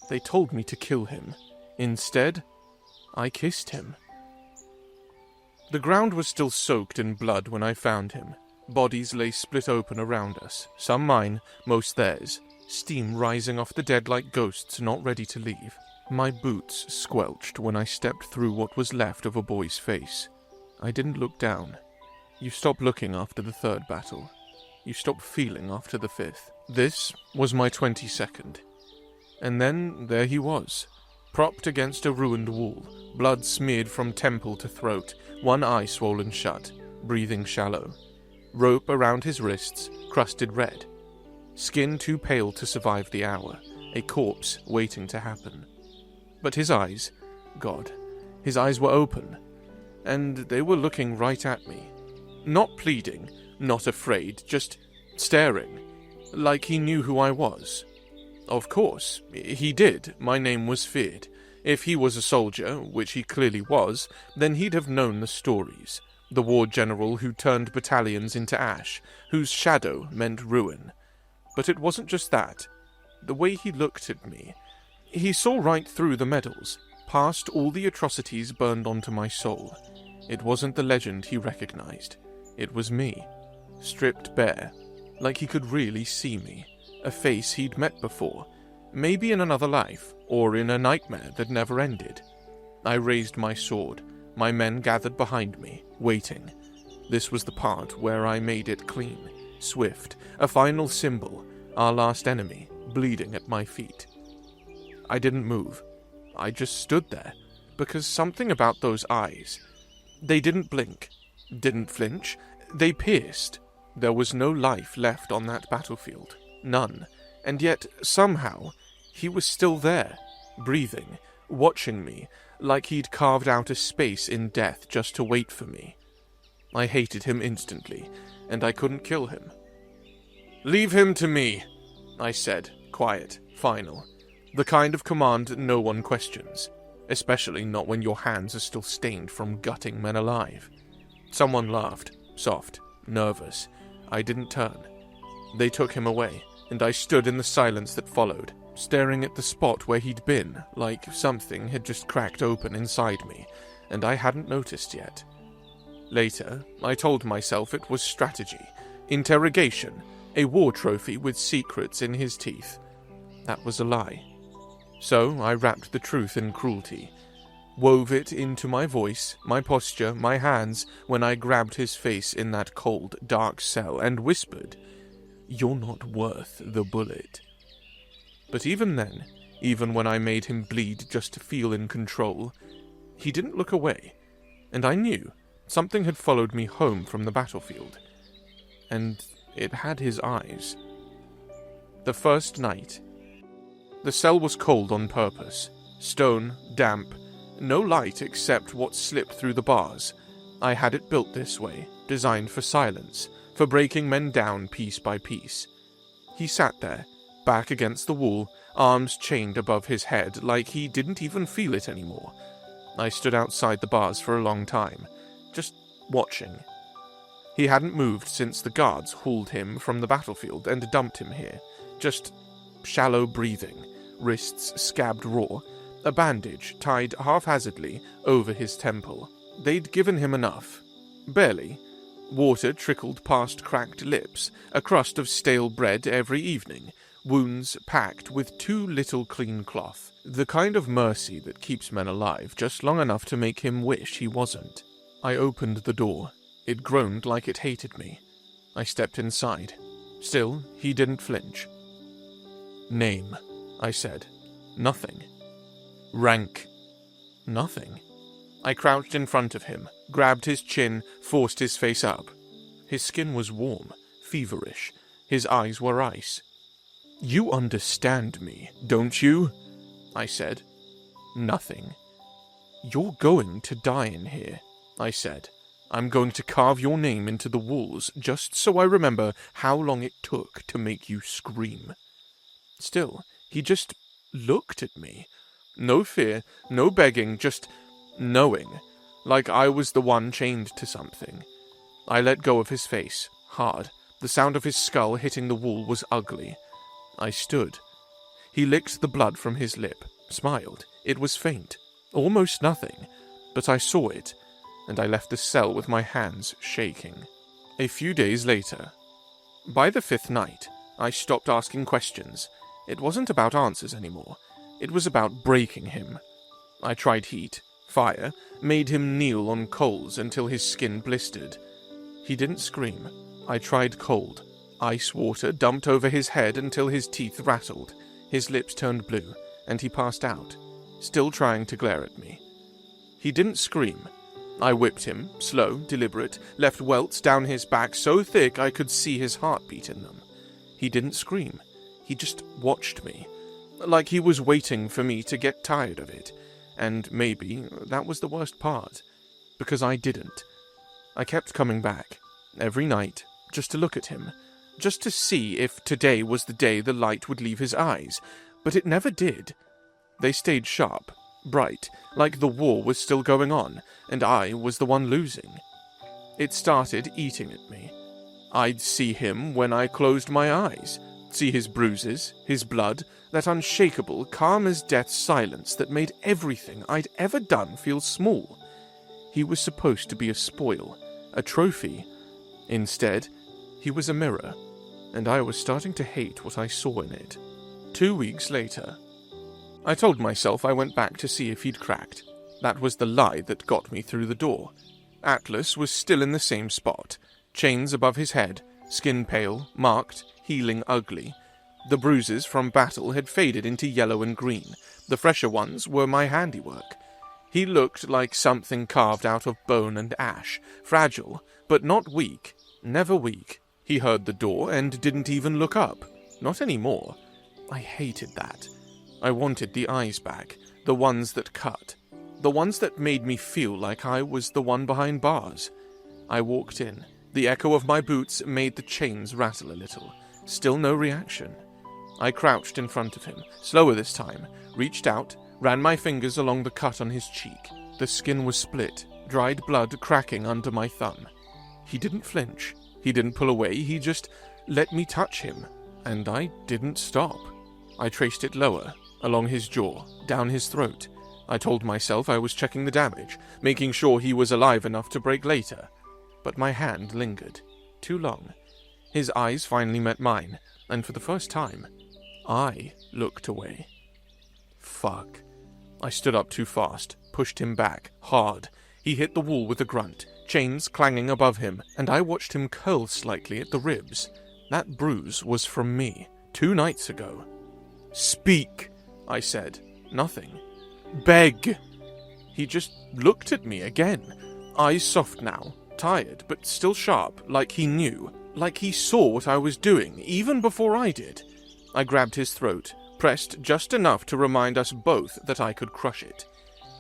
They told me to kill him. Instead, I kissed him. The ground was still soaked in blood when I found him. Bodies lay split open around us, some mine, most theirs, steam rising off the dead like ghosts not ready to leave. My boots squelched when I stepped through what was left of a boy's face. I didn't look down. You stop looking after the third battle. You stop feeling after the fifth. This was my 22nd. And then there he was, propped against a ruined wall, blood smeared from temple to throat, one eye swollen shut, breathing shallow. Rope around his wrists, crusted red. Skin too pale to survive the hour, a corpse waiting to happen. But his eyes, God, his eyes were open, and they were looking right at me. Not pleading, not afraid, just staring, like he knew who I was. Of course, he did. My name was feared. If he was a soldier, which he clearly was, then he'd have known the stories. The war general who turned battalions into ash, whose shadow meant ruin. But it wasn't just that. The way he looked at me, he saw right through the medals, past all the atrocities burned onto my soul. It wasn't the legend he recognized. It was me, stripped bare, like he could really see me, a face he'd met before, maybe in another life, or in a nightmare that never ended. I raised my sword. My men gathered behind me, waiting. This was the part where I made it clean, swift, a final symbol, our last enemy, bleeding at my feet. I didn't move. I just stood there, because something about those eyes. They didn't blink, didn't flinch, they pierced. There was no life left on that battlefield, none, and yet, somehow, he was still there, breathing, watching me, like he'd carved out a space in death just to wait for me. I hated him instantly, and I couldn't kill him. "Leave him to me," I said, quiet, final. The kind of command no one questions, especially not when your hands are still stained from gutting men alive. Someone laughed, soft, nervous. I didn't turn. They took him away, and I stood in the silence that followed, staring at the spot where he'd been, like something had just cracked open inside me, and I hadn't noticed yet. Later, I told myself it was strategy, interrogation, a war trophy with secrets in his teeth. That was a lie. So I wrapped the truth in cruelty, wove it into my voice, my posture, my hands, when I grabbed his face in that cold, dark cell and whispered, "You're not worth the bullet." But even then, even when I made him bleed just to feel in control, he didn't look away, and I knew something had followed me home from the battlefield, and it had his eyes. The first night. The cell was cold on purpose, stone, damp, no light except what slipped through the bars. I had it built this way, designed for silence, for breaking men down piece by piece. He sat there, back against the wall, arms chained above his head like he didn't even feel it anymore. I stood outside the bars for a long time, just watching. He hadn't moved since the guards hauled him from the battlefield and dumped him here, just shallow breathing, wrists scabbed raw, a bandage tied haphazardly over his temple. They'd given him enough. Barely. Water trickled past cracked lips, a crust of stale bread every evening, wounds packed with too little clean cloth. The kind of mercy that keeps men alive just long enough to make him wish he wasn't. I opened the door. It groaned like it hated me. I stepped inside. Still, he didn't flinch. "Name," I said. Nothing. "Rank." Nothing. I crouched in front of him, grabbed his chin, forced his face up. His skin was warm, feverish. His eyes were ice. "You understand me, don't you?" I said. Nothing. "You're going to die in here," I said. "I'm going to carve your name into the walls just so I remember how long it took to make you scream." Still, he just looked at me. No fear, no begging, just knowing, like I was the one chained to something. I let go of his face, hard. The sound of his skull hitting the wall was ugly. I stood. He licked the blood from his lip, smiled. It was faint, almost nothing, but I saw it, and I left the cell with my hands shaking. A few days later. By the 5th night, I stopped asking questions. It wasn't about answers anymore. It was about breaking him. I tried heat, fire, made him kneel on coals until his skin blistered. He didn't scream. I tried cold. Ice water dumped over his head until his teeth rattled. His lips turned blue, and he passed out, still trying to glare at me. He didn't scream. I whipped him, slow, deliberate, left welts down his back so thick I could see his heartbeat in them. He didn't scream. He just watched me, like he was waiting for me to get tired of it. And maybe that was the worst part, because I didn't. I kept coming back, every night, just to look at him, just to see if today was the day the light would leave his eyes, but it never did. They stayed sharp, bright, like the war was still going on, and I was the one losing. It started eating at me. I'd see him when I closed my eyes, see his bruises, his blood, that unshakable, calm-as-death silence that made everything I'd ever done feel small. He was supposed to be a spoil, a trophy. Instead, he was a mirror, and I was starting to hate what I saw in it. 2 weeks later, I told myself I went back to see if he'd cracked. That was the lie that got me through the door. Atlas was still in the same spot, chains above his head, skin pale, marked, healing ugly. The bruises from battle had faded into yellow and green. The fresher ones were my handiwork. He looked like something carved out of bone and ash, fragile, but not weak, never weak. He heard the door and didn't even look up. Not anymore. I hated that. I wanted the eyes back, the ones that cut, the ones that made me feel like I was the one behind bars. I walked in. The echo of my boots made the chains rattle a little. Still no reaction. I crouched in front of him, slower this time, reached out, ran my fingers along the cut on his cheek. The skin was split, dried blood cracking under my thumb. He didn't flinch. He didn't pull away. He just let me touch him. And I didn't stop. I traced it lower, along his jaw, down his throat. I told myself I was checking the damage, making sure he was alive enough to break later. But my hand lingered. Too long. His eyes finally met mine, and for the first time, I looked away. Fuck. I stood up too fast, pushed him back, hard. He hit the wall with a grunt, chains clanging above him, and I watched him curl slightly at the ribs. That bruise was from me, 2 nights ago. Speak, I said. Nothing. Beg. He just looked at me again. Eyes soft now, tired, but still sharp, like he knew, like he saw what I was doing, even before I did. I grabbed his throat, pressed just enough to remind us both that I could crush it.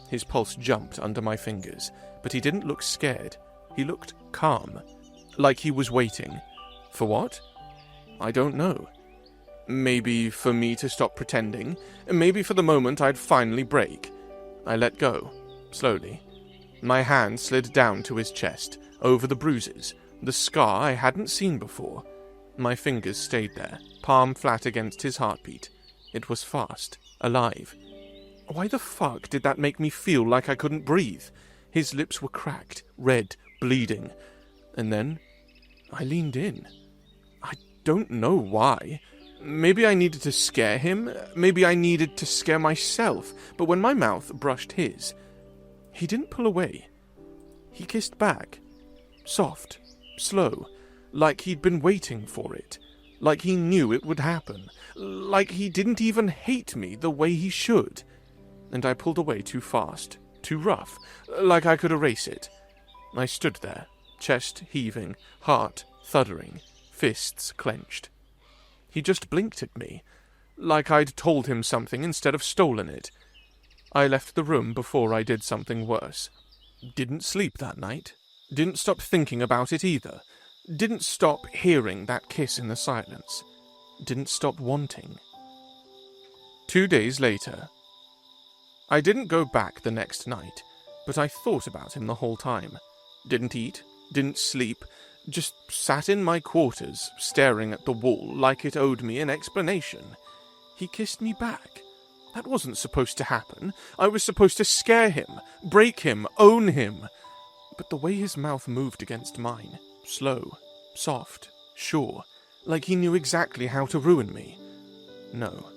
His pulse jumped under my fingers, but he didn't look scared. He looked calm, like he was waiting. For what? I don't know. Maybe for me to stop pretending, maybe for the moment I'd finally break. I let go, slowly. My hand slid down to his chest, over the bruises, the scar I hadn't seen before. My fingers stayed there, palm flat against his heartbeat. It was fast, alive. Why the fuck did that make me feel like I couldn't breathe? His lips were cracked, red, bleeding. And then I leaned in. I don't know why. Maybe I needed to scare him, maybe I needed to scare myself, but when my mouth brushed his, he didn't pull away. He kissed back. Soft, slow, like he'd been waiting for it, like he knew it would happen, like he didn't even hate me the way he should. And I pulled away too fast, too rough, like I could erase it. I stood there, chest heaving, heart thuddering, fists clenched. He just blinked at me, like I'd told him something instead of stolen it. I left the room before I did something worse. Didn't sleep that night. Didn't stop thinking about it either. Didn't stop hearing that kiss in the silence. Didn't stop wanting. 2 days later. I didn't go back the next night, but I thought about him the whole time. Didn't eat, didn't sleep, just sat in my quarters, staring at the wall like it owed me an explanation. He kissed me back. That wasn't supposed to happen. I was supposed to scare him, break him, own him. But the way his mouth moved against mine, slow, soft, sure, like he knew exactly how to ruin me. No.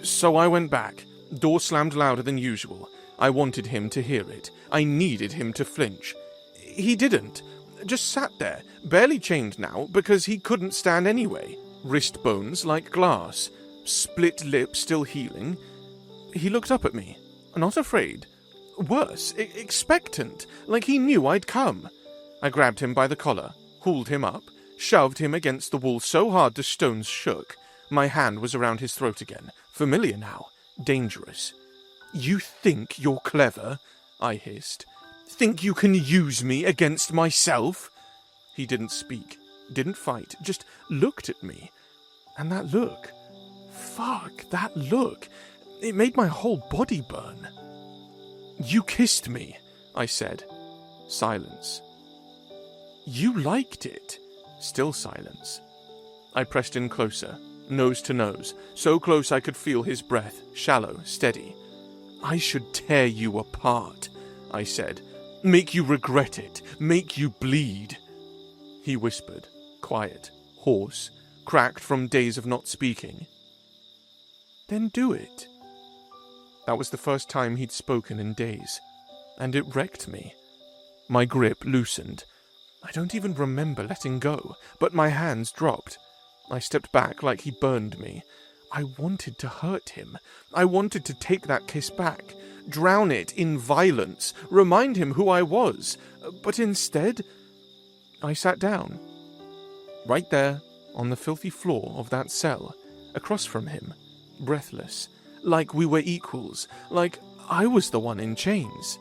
So I went back. Door slammed louder than usual. I wanted him to hear it. I needed him to flinch. He didn't. Just sat there, barely chained now, because he couldn't stand anyway. Wrist bones like glass. Split lip still healing. He looked up at me, not afraid. Worse, expectant, like he knew I'd come. I grabbed him by the collar, hauled him up, shoved him against the wall so hard the stones shook. My hand was around his throat again, familiar now, dangerous. You think you're clever? I hissed. Think you can use me against myself? He didn't speak, didn't fight, just looked at me. And that look... Fuck, that look. It made my whole body burn. You kissed me, I said. Silence. You liked it. Still silence. I pressed in closer, nose to nose, so close I could feel his breath, shallow, steady. I should tear you apart, I said. Make you regret it, make you bleed. He whispered, quiet, hoarse, cracked from days of not speaking. Then do it. That was the first time he'd spoken in days, and it wrecked me. My grip loosened. I don't even remember letting go, but my hands dropped. I stepped back like he burned me. I wanted to hurt him. I wanted to take that kiss back, drown it in violence, remind him who I was. But instead, I sat down. Right there, on the filthy floor of that cell, across from him, breathless, like we were equals, like I was the one in chains.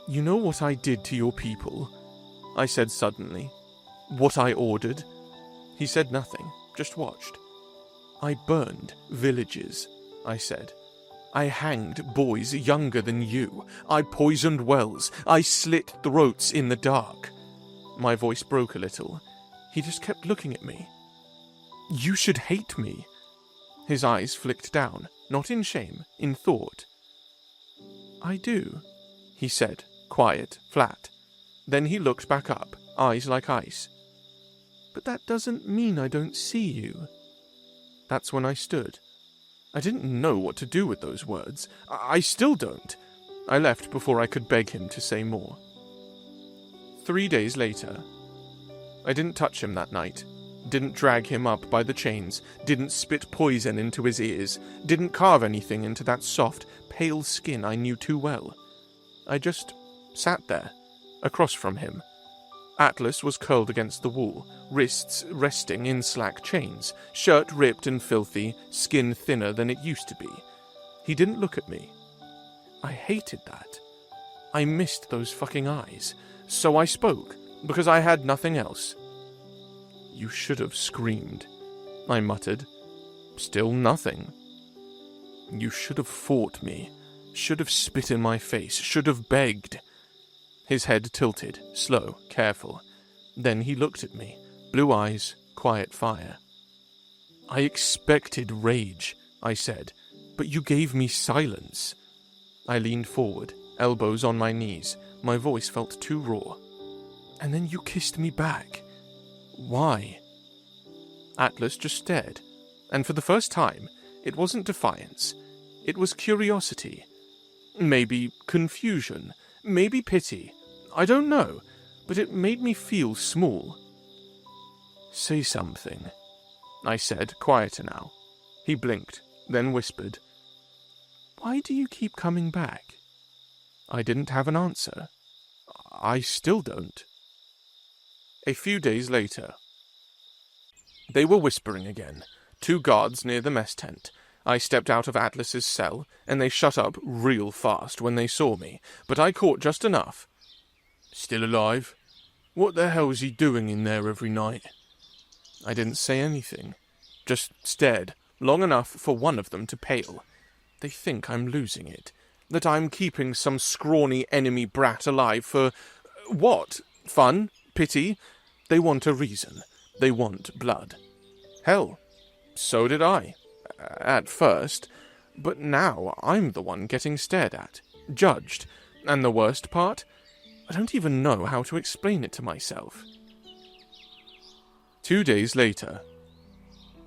You know what I did to your people? I said suddenly. What I ordered? He said nothing, just watched. I burned villages, I said. I hanged boys younger than you. I poisoned wells. I slit throats in the dark. My voice broke a little. He just kept looking at me. You should hate me. His eyes flicked down, not in shame, in thought. I do, he said, quiet, flat. Then he looked back up, eyes like ice. But that doesn't mean I don't see you. That's when I stood. I didn't know what to do with those words. I still don't. I left before I could beg him to say more. 3 days later. I didn't touch him that night. Didn't drag him up by the chains, didn't spit poison into his ears, didn't carve anything into that soft, pale skin I knew too well. I just sat there, across from him. Atlas was curled against the wall, wrists resting in slack chains, shirt ripped and filthy, skin thinner than it used to be. He didn't look at me. I hated that. I missed those fucking eyes, so I spoke, because I had nothing else. You should have screamed, I muttered. Still nothing. You should have fought me, should have spit in my face, should have begged. His head tilted, slow, careful. Then he looked at me, blue eyes, quiet fire. I expected rage, I said, but you gave me silence. I leaned forward, elbows on my knees. My voice felt too raw. And then you kissed me back. Why? Atlas just stared, and for the first time, it wasn't defiance. It was curiosity. Maybe confusion. Maybe pity. I don't know, but it made me feel small. Say something, I said, quieter now. He blinked, then whispered. Why do you keep coming back? I didn't have an answer. I still don't. A few days later. They were whispering again. 2 guards near the mess tent. I stepped out of Atlas's cell, and they shut up real fast when they saw me, but I caught just enough. Still alive? What the hell's he doing in there every night? I didn't say anything. Just stared, long enough for one of them to pale. They think I'm losing it. That I'm keeping some scrawny enemy brat alive for... what? Fun? Pity? They want a reason. They want blood. Hell, So did I. At first. But now I'm the one getting stared at, judged, and the worst part? I don't even know how to explain it to myself. 2 days later,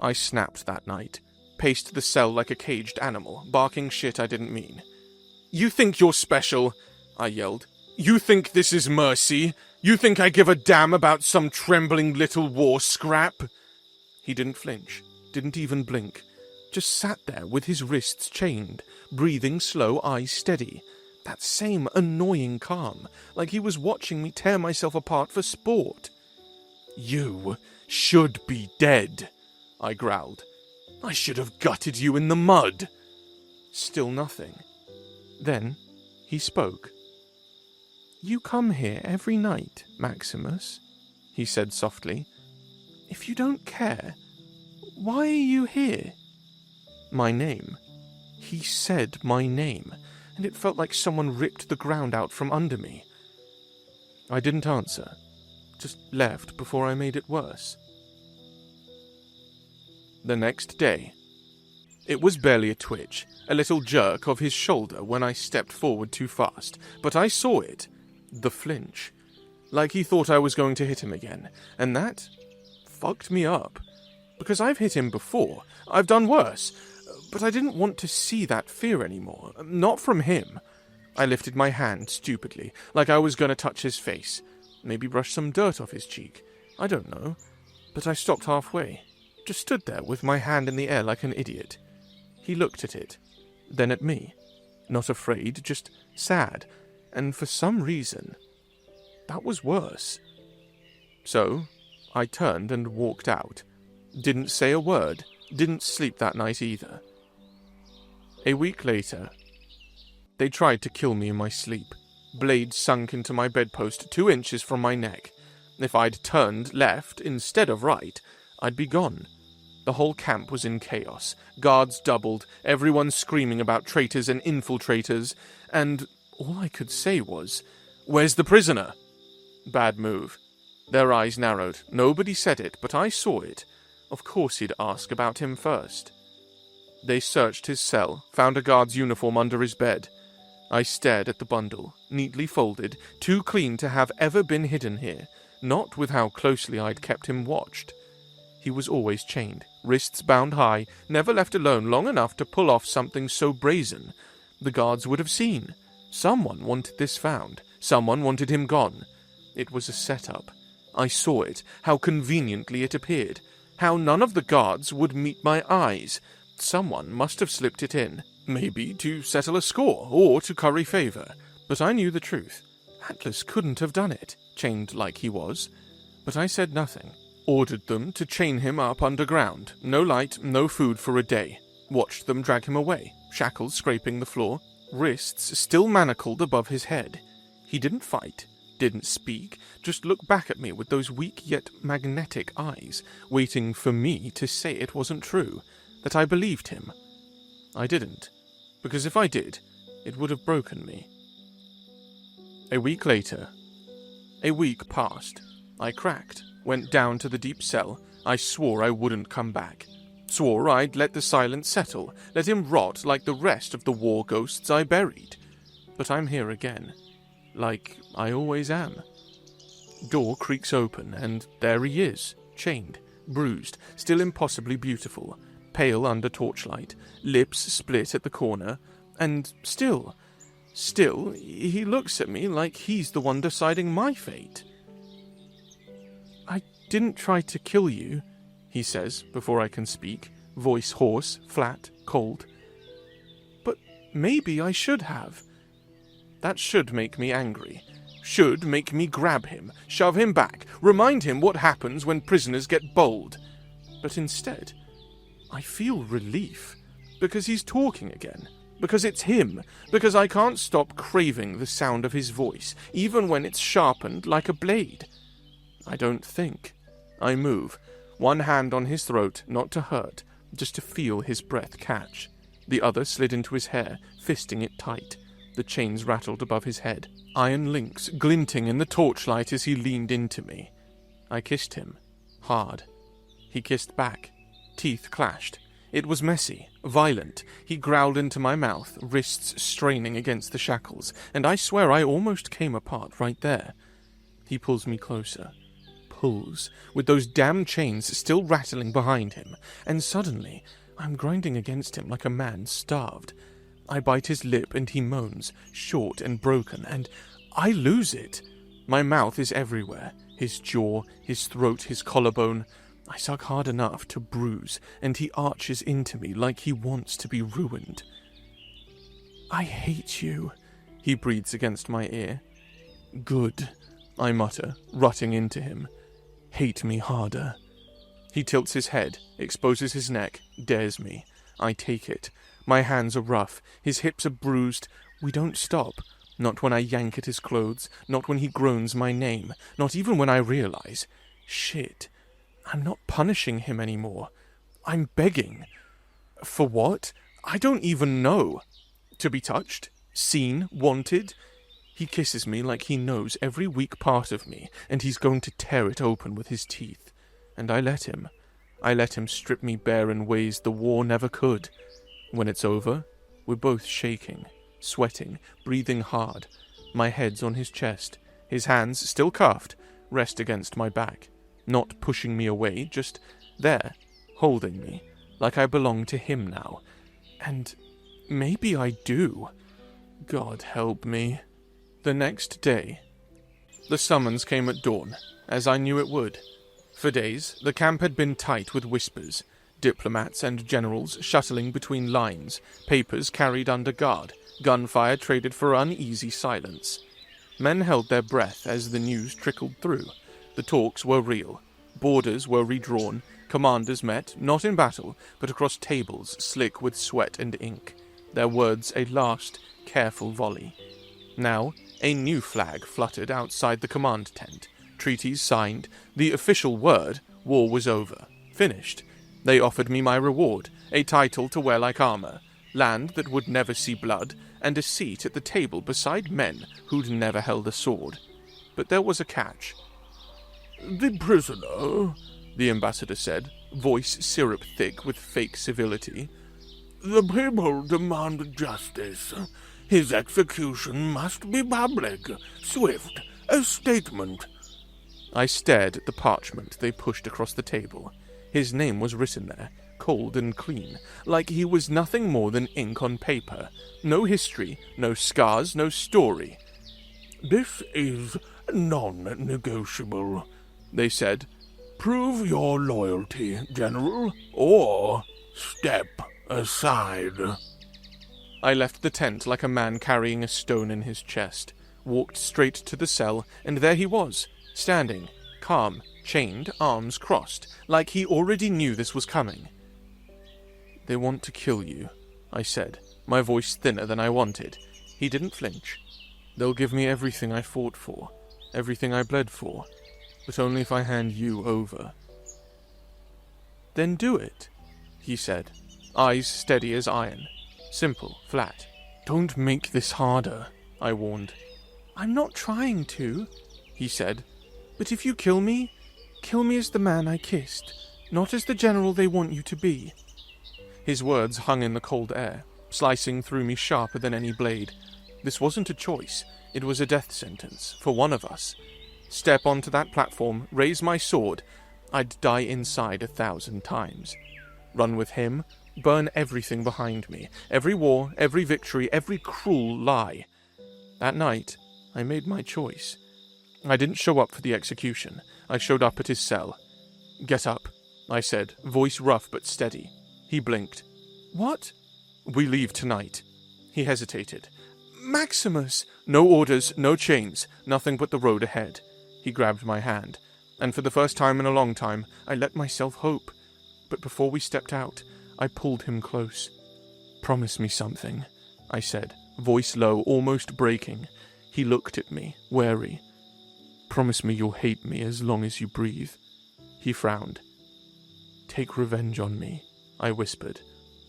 I snapped that night, paced the cell like a caged animal, barking shit I didn't mean. "You think you're special?" I yelled. "You think this is mercy? You think I give a damn about some trembling little war scrap?" He didn't flinch, didn't even blink, just sat there with his wrists chained, breathing slow, eyes steady. That same annoying calm, like he was watching me tear myself apart for sport. "You should be dead," I growled. "I should have gutted you in the mud." Still nothing. Then he spoke. "You come here every night, Maximus," he said softly. "If you don't care, why are you here?" My name. He said my name, and it felt like someone ripped the ground out from under me. I didn't answer, just left before I made it worse. The next day. It was barely a twitch, a little jerk of his shoulder when I stepped forward too fast, but I saw it. The flinch. Like he thought I was going to hit him again, and that fucked me up. Because I've hit him before, I've done worse, but I didn't want to see that fear anymore, not from him. I lifted my hand stupidly, like I was going to touch his face, maybe brush some dirt off his cheek. I don't know, but I stopped halfway, just stood there with my hand in the air like an idiot. He looked at it, then at me, not afraid, just sad, and for some reason, that was worse. So, I turned and walked out. Didn't say a word, didn't sleep that night either. A week later, they tried to kill me in my sleep. Blades sunk into my bedpost 2 inches from my neck. If I'd turned left instead of right, I'd be gone. The whole camp was in chaos. Guards doubled, everyone screaming about traitors and infiltrators, and all I could say was, "Where's the prisoner?" Bad move. Their eyes narrowed. Nobody said it, but I saw it. Of course he'd ask about him first. They searched his cell, found a guard's uniform under his bed. I stared at the bundle, neatly folded, too clean to have ever been hidden here, not with how closely I'd kept him watched. He was always chained, wrists bound high, never left alone long enough to pull off something so brazen. The guards would have seen. Someone wanted this found. Someone wanted him gone. It was a setup. I saw it, how conveniently it appeared, how none of the guards would meet my eyes. Someone must have slipped it in, maybe to settle a score or to curry favor. But I knew the truth. Atlas couldn't have done it, chained like he was. But I said nothing. Ordered them to chain him up underground. No light, no food for a day. Watched them drag him away, shackles scraping the floor, wrists still manacled above his head. He didn't fight, didn't speak, just looked back at me with those weak yet magnetic eyes, waiting for me to say it wasn't true, that I believed him. I didn't, because if I did, it would have broken me. A week later. A week passed. I cracked, went down to the deep cell. I swore I wouldn't come back. Swore I'd let the silence settle, let him rot like the rest of the war ghosts I buried. But I'm here again, like I always am. Door creaks open, and there he is, chained, bruised, still impossibly beautiful, pale under torchlight, lips split at the corner, and still, he looks at me like he's the one deciding my fate. "I didn't try to kill you," he says before I can speak, voice hoarse, flat, cold. "But maybe I should have." That should make me angry. Should make me grab him, shove him back, remind him what happens when prisoners get bold. But instead, I feel relief, because he's talking again, because it's him, because I can't stop craving the sound of his voice, even when it's sharpened like a blade. I don't think. I move, one hand on his throat, not to hurt, just to feel his breath catch. The other slid into his hair, fisting it tight. The chains rattled above his head, iron links glinting in the torchlight as he leaned into me. I kissed him, hard. He kissed back, Teeth clashed. It was messy, violent. He growled into my mouth, wrists straining against the shackles, and I swear I almost came apart right there. He pulls me closer. Pulls, with those damn chains still rattling behind him, and suddenly I'm grinding against him like a man starved. I bite his lip and he moans, short and broken, and I lose it. My mouth is everywhere, his jaw, his throat, his collarbone. I suck hard enough to bruise, and he arches into me like he wants to be ruined. "I hate you," he breathes against my ear. "Good," I mutter, rutting into him. "Hate me harder." He tilts his head, exposes his neck, dares me. I take it. My hands are rough, his hips are bruised. We don't stop. Not when I yank at his clothes, not when he groans my name, not even when I realize, shit, I'm not punishing him anymore. I'm begging. For what? I don't even know. To be touched? Seen? Wanted? He kisses me like he knows every weak part of me, and he's going to tear it open with his teeth. And I let him. I let him strip me bare in ways the war never could. When it's over, we're both shaking, sweating, breathing hard. My head's on his chest. His hands, still cuffed, rest against my back. Not pushing me away, just there, holding me, like I belong to him now. And maybe I do. God help me. The next day, the summons came at dawn, as I knew it would. For days, the camp had been tight with whispers, diplomats and generals shuttling between lines, papers carried under guard, gunfire traded for uneasy silence. Men held their breath as the news trickled through. The talks were real. Borders were redrawn. Commanders met, not in battle, but across tables slick with sweat and ink. Their words a last, careful volley. Now, a new flag fluttered outside the command tent. Treaties signed. The official word, war was over. Finished. They offered me my reward, a title to wear like armor, land that would never see blood, and a seat at the table beside men who'd never held a sword. But there was a catch. "The prisoner," the ambassador said, voice syrup-thick with fake civility. "The people demand justice. His execution must be public, swift, a statement." I stared at the parchment they pushed across the table. His name was written there, cold and clean, like he was nothing more than ink on paper. No history, no scars, no story. "This is non-negotiable," they said. "Prove your loyalty, General, or step aside." I left the tent like a man carrying a stone in his chest, walked straight to the cell, and there he was, standing, calm, chained, arms crossed, like he already knew this was coming. "They want to kill you," I said, my voice thinner than I wanted. He didn't flinch. "They'll give me everything I fought for, everything I bled for, but only if I hand you over." "Then do it," he said, eyes steady as iron. Simple, flat. "Don't make this harder," I warned. "I'm not trying to," he said. "But if you kill me as the man I kissed, not as the general they want you to be." His words hung in the cold air, slicing through me sharper than any blade. This wasn't a choice. It was a death sentence, for one of us. Step onto that platform, raise my sword, I'd die inside 1,000 times. Run with him, burn everything behind me, every war, every victory, every cruel lie. That night, I made my choice. I didn't show up for the execution. I showed up at his cell. "Get up," I said, voice rough but steady. He blinked. "What?" "We leave tonight." He hesitated. "Maximus!" "No orders, no chains, nothing but the road ahead." He grabbed my hand, and for the first time in a long time, I let myself hope. But before we stepped out, I pulled him close. "Promise me something," I said, voice low, almost breaking. He looked at me, wary. "Promise me you'll hate me as long as you breathe." He frowned. "Take revenge on me," I whispered,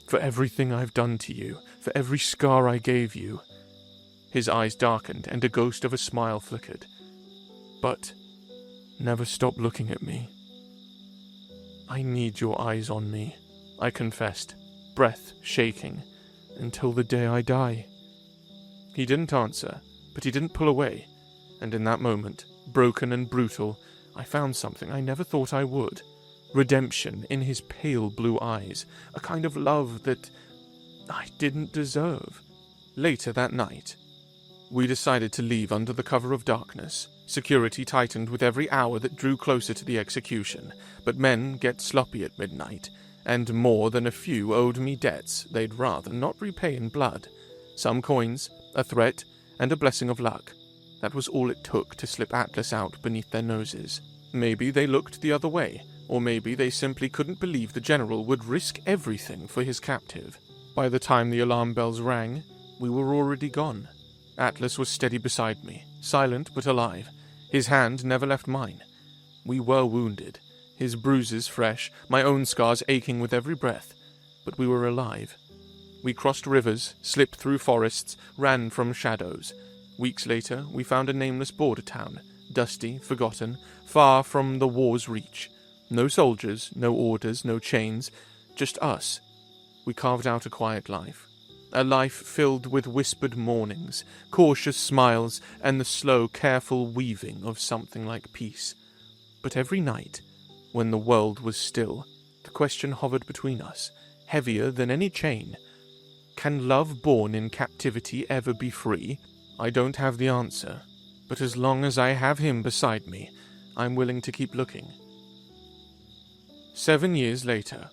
"for everything I've done to you, for every scar I gave you." His eyes darkened, and a ghost of a smile flickered. "But never stop looking at me." "I need your eyes on me," I confessed, breath shaking, "until the day I die." He didn't answer, but he didn't pull away, and in that moment, broken and brutal, I found something I never thought I would. Redemption in his pale blue eyes, a kind of love that I didn't deserve. Later that night, we decided to leave under the cover of darkness. Security tightened with every hour that drew closer to the execution, but men get sloppy at midnight, and more than a few owed me debts they'd rather not repay in blood. Some coins, a threat, and a blessing of luck. That was all it took to slip Atlas out beneath their noses. Maybe they looked the other way, or maybe they simply couldn't believe the general would risk everything for his captive. By the time the alarm bells rang, we were already gone. Atlas was steady beside me, silent but alive. His hand never left mine. We were wounded, his bruises fresh, my own scars aching with every breath, but we were alive. We crossed rivers, slipped through forests, ran from shadows. Weeks later, we found a nameless border town, dusty, forgotten, far from the war's reach. No soldiers, no orders, no chains, just us. We carved out a quiet life. A life filled with whispered mornings, cautious smiles, and the slow, careful weaving of something like peace. But every night, when the world was still, the question hovered between us, heavier than any chain. Can love born in captivity ever be free? I don't have the answer, but as long as I have him beside me, I'm willing to keep looking. 7 years later.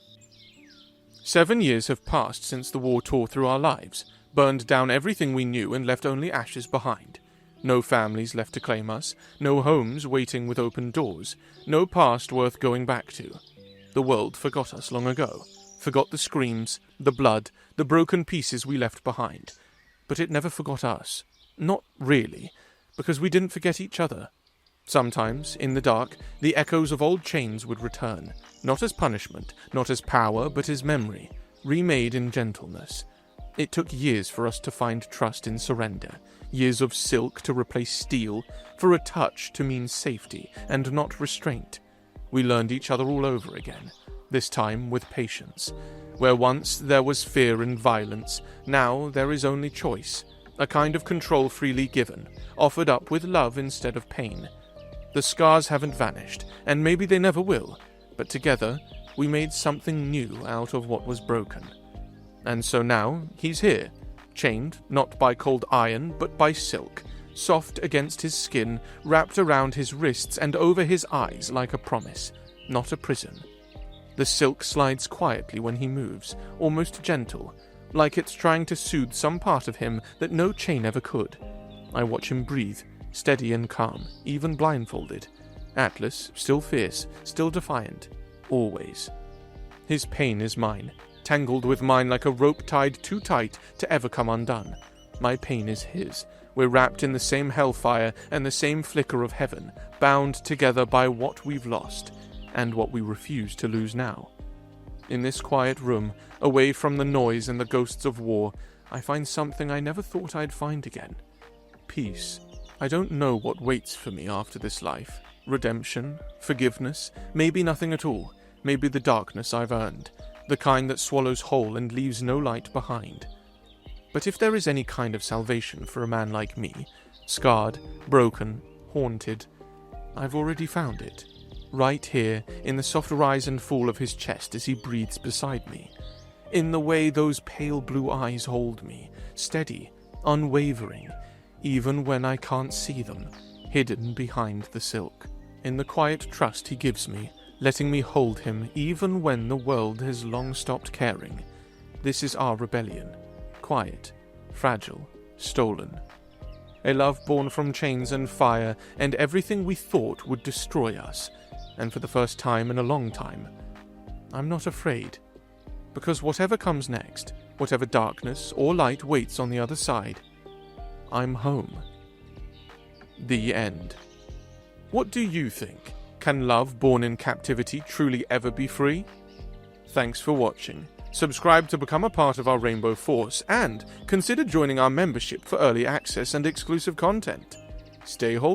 7 years have passed since the war tore through our lives, burned down everything we knew and left only ashes behind. No families left to claim us, no homes waiting with open doors, no past worth going back to. The world forgot us long ago, forgot the screams, the blood, the broken pieces we left behind. But it never forgot us. Not really, because we didn't forget each other. Sometimes, in the dark, the echoes of old chains would return, not as punishment, not as power, but as memory, remade in gentleness. It took years for us to find trust in surrender, years of silk to replace steel, for a touch to mean safety and not restraint. We learned each other all over again, this time with patience. Where once there was fear and violence, now there is only choice, a kind of control freely given, offered up with love instead of pain. The scars haven't vanished, and maybe they never will, but together we made something new out of what was broken. And so now he's here, chained not by cold iron but by silk, soft against his skin, wrapped around his wrists and over his eyes like a promise, not a prison. The silk slides quietly when he moves, almost gentle, like it's trying to soothe some part of him that no chain ever could. I watch him breathe, steady and calm, even blindfolded. Atlas, still fierce, still defiant, always. His pain is mine, tangled with mine like a rope tied too tight to ever come undone. My pain is his. We're wrapped in the same hellfire and the same flicker of heaven, bound together by what we've lost, and what we refuse to lose now. In this quiet room, away from the noise and the ghosts of war, I find something I never thought I'd find again. Peace. I don't know what waits for me after this life. Redemption, forgiveness, maybe nothing at all. Maybe the darkness I've earned, the kind that swallows whole and leaves no light behind. But if there is any kind of salvation for a man like me, scarred, broken, haunted, I've already found it. Right here, in the soft rise and fall of his chest as he breathes beside me. In the way those pale blue eyes hold me, steady, unwavering, even when I can't see them, hidden behind the silk. In the quiet trust he gives me, letting me hold him even when the world has long stopped caring. This is our rebellion. Quiet, fragile, stolen. A love born from chains and fire and everything we thought would destroy us. And for the first time in a long time, I'm not afraid. Because whatever comes next, whatever darkness or light waits on the other side, I'm home. The end. What do you think? Can love born in captivity truly ever be free? Thanks for watching. Subscribe to become a part of our Rainbow Force, and consider joining our membership for early access and exclusive content. Stay wholesome.